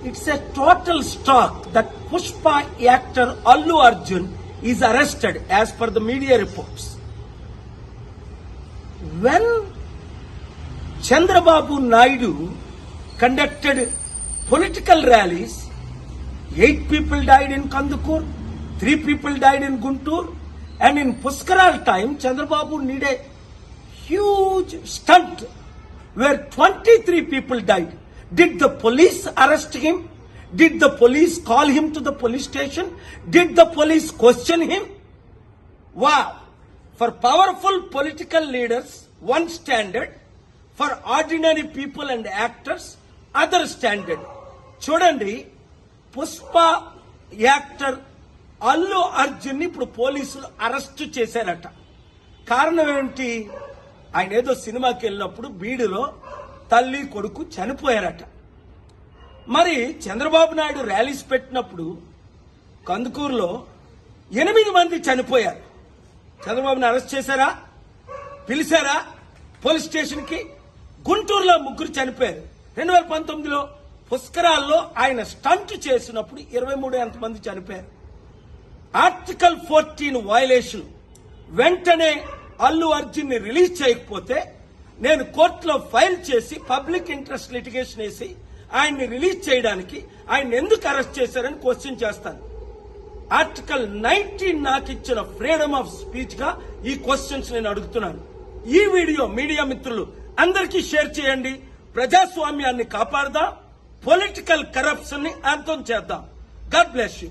It's a total shock that Pushpa actor Allu Arjun is arrested as per the media reports. When Chandrababu Naidu conducted political rallies, 8 people died in Kandukur, 3 people died in Guntur, and in Puskaral time, Chandrababu did a huge stunt where 23 people died. Did the police arrest him? Did the police call him to the police station? Did the police question him? Wow! For powerful political leaders, one standard. For ordinary people and actors, other standard. చూడండి, Pushpa actor Allu Arjun ఇప్పుడు పోలీసులు arrest చేశారట. కారణం ఏంటి? ఆయన ఏదో సినిమాకి వెళ్ళినప్పుడు బీడులో తల్లి కొడుకు చనిపోయారట. మరి చంద్రబాబు నాయుడు ర్యాలీస్ పెట్టినప్పుడు కందుకూరులో 8 మంది చనిపోయారు. చంద్రబాబుని అరెస్ట్ చేశారా? పిలిచారా పోలీస్ స్టేషన్ కి? గుంటూరులో 3 చనిపోయారు. 2019లో పుష్కరాల్లో ఆయన స్టంట్ చేసినప్పుడు 23 మంది చనిపోయారు. Article 14 violation. వెంటనే అల్లు అర్జున్ ని రిలీజ్ చేయకపోతే నేను కోర్టులో ఫైల్ చేసి పబ్లిక్ ఇంట్రెస్ట్ లిటిగేషన్ వేసి ఆయన్ని రిలీజ్ చేయడానికి ఆయన ఎందుకు అరెస్ట్ చేశారని క్వశ్చన్ చేస్తాను. ఆర్టికల్ 19 నాకు ఇచ్చిన ఫ్రీడమ్ ఆఫ్ స్పీచ్ గా ఈ క్వశ్చన్స్ నేను అడుగుతున్నాను. ఈ వీడియో మీడియా మిత్రులు అందరికీ షేర్ చేయండి. ప్రజాస్వామ్యాన్ని కాపాడదాం, పొలిటికల్ కరప్షన్ ని అంతం చేద్దాం. God bless you.